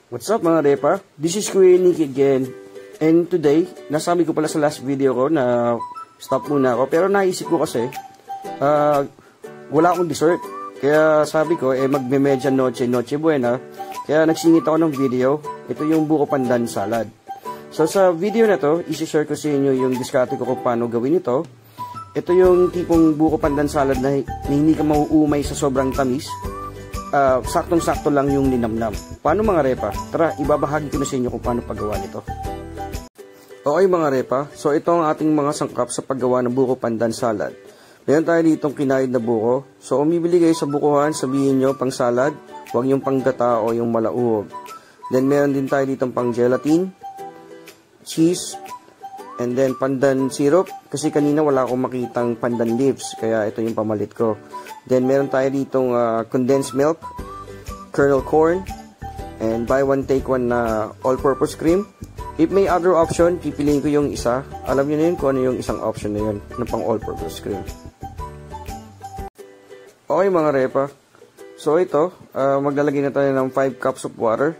What's up mga repa? This is Kuya Nicky again. And today, nasabi ko pala sa last video ko na stop muna ako. Pero naisip ko kasi, wala akong dessert. Kaya sabi ko, magme-medya noche buena. Kaya nagsingit ako ng video. Ito yung buko pandan salad. So sa video na to, isi-share ko sa inyo yung diskarte ko kung paano gawin ito. Ito yung tipong buko pandan salad na hindi ka mauumay sa sobrang tamis. Saktong-sakto lang yung ninamnam. Paano mga repa? Tara, ibabahagi ko na sa inyo kung paano paggawa nito. Okay mga repa, so ito ang ating mga sangkap sa paggawa ng buko pandan salad. Meron tayo ditong kinaid na buko. So umibili kayo sa bukuhan, sabihin nyo pang salad, huwag yung panggata o yung malauhog. Then meron din tayo ditong pang gelatin, cheese, and then pandan syrup. Kasi kanina wala akong makitang pandan leaves, kaya ito yung pamalit ko. Then meron tayo ditong condensed milk, kernel corn, and buy one take one na all-purpose cream. If may other option, pipiliin ko yung isa. Alam nyo na yun kung ano yung isang option na yun na pang all-purpose cream. Okay mga repa. So ito, maglalagay na tayo ng 5 cups of water.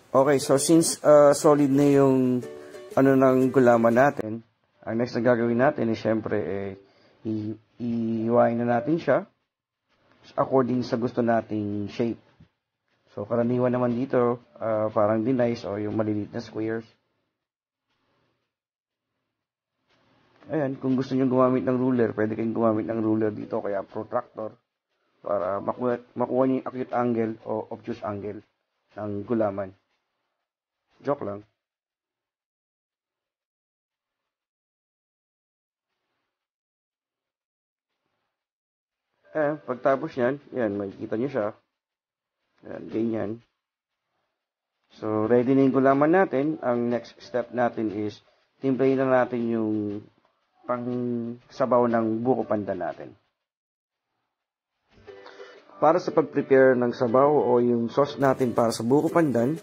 Okay, so since solid na yung ng gulaman natin, ang next na gagawin natin is syempre ihiwain na natin siya according sa gusto nating shape. So karaniwan naman dito, parang dinice o yung maliliit na squares. Ayan, kung gusto niyo gumamit ng ruler, pwede kayong gumamit ng ruler dito, kaya protractor, para makuha niyo yung acute angle o obtuse angle ng gulaman. Joke lang. Pagtapos yan, yan, makikita nyo siya. Yan, ganyan. So, ready na yung gulaman natin. Ang next step natin is, timplahin na natin yung pang sabaw ng buko pandan natin. Para sa pag-prepare ng sabaw o yung sauce natin para sa buko pandan,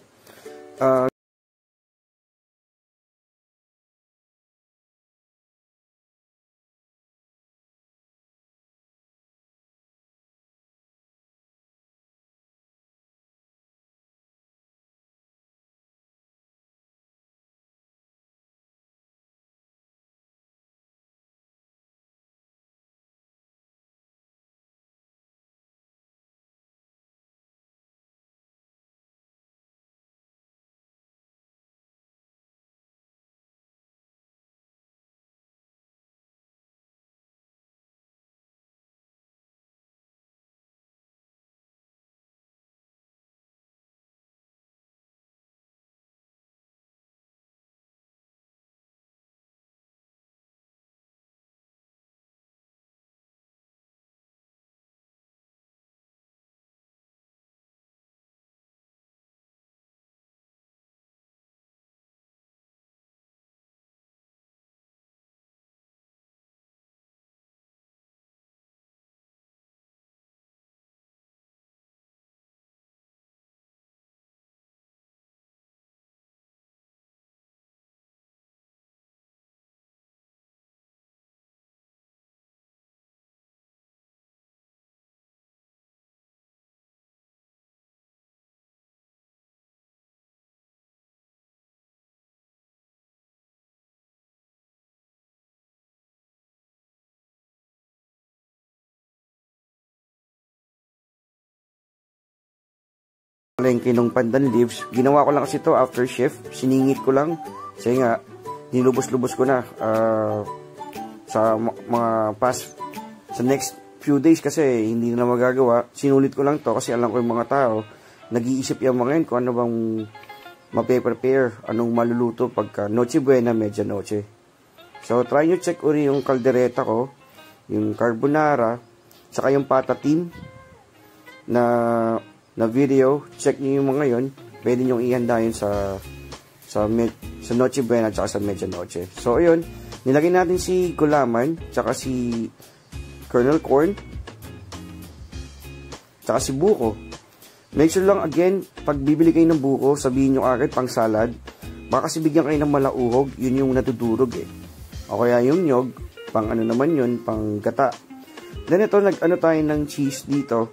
palengke ng pandan leaves. Ginawa ko lang kasi ito after shift. Siningit ko lang. Kasi nga, nilubos-lubos ko na sa mga sa next few days kasi hindi na magagawa. Sinulit ko lang to kasi alam ko yung mga tao, nag-iisip yung mga yun kung ano bang mape-prepare, anong maluluto pagka Noche Buena, Medianoche. So, try nyo check uli yung kaldereta ko, yung carbonara, saka yung patatim na video. Check nyo yung mga yun. Pwede nyo ihanda yun sa Noche Buena at sa Medianoche. So, ayun. Nilagay natin si gulaman, tsaka si kernel corn, tsaka si buko. Make sure lang, again, pag bibili kayo ng buko, sabihin nyo agad pang salad. Baka kasi bigyan kayo ng malauhog, yun yung natudurog eh. O kaya yung nyog, pang ano naman yun, pang gata. Then ito, nag-ano tayo ng cheese dito.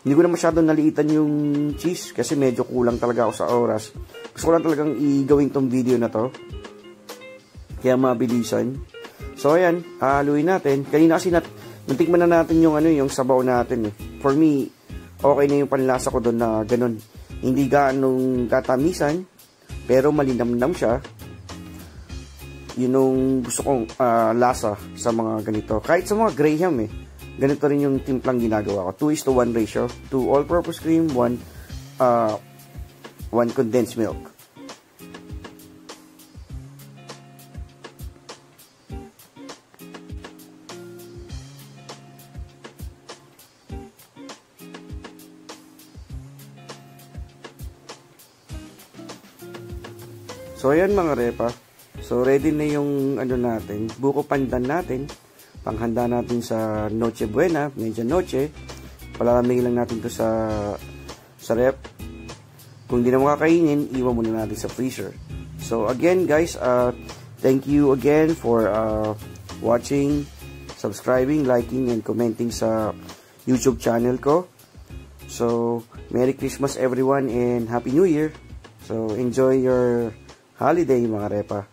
Hindi ko na masyadong naliitan yung cheese kasi medyo kulang talaga ako sa oras. Gusto ko lang talagang i-gawin tong video na to. Kaya mabilisan. So ayan, haluin natin. Kanina kasi natikman na natin yung yung sabaw natin eh. For me, okay na yung panlasa ko doon na ganun. Hindi ganong katamisan, pero malinamnam siya. Yun yung gusto kong lasa sa mga ganito. Kahit sa mga graham eh. Ganito rin yung timplang ginagawa ko. 2:1 ratio. 2 all-purpose cream, 1 condensed milk. So, ayan mga repa. So, ready na yung natin, buko pandan natin. Panghanda natin sa Noche Buena, Medianoche. Palalamigin lang natin to sa rep. Kung di na makakainin, iwan muna natin sa freezer. So, again guys, thank you again for watching, subscribing, liking, and commenting sa YouTube channel ko. So, Merry Christmas everyone and Happy New Year. So, enjoy your holiday mga repa.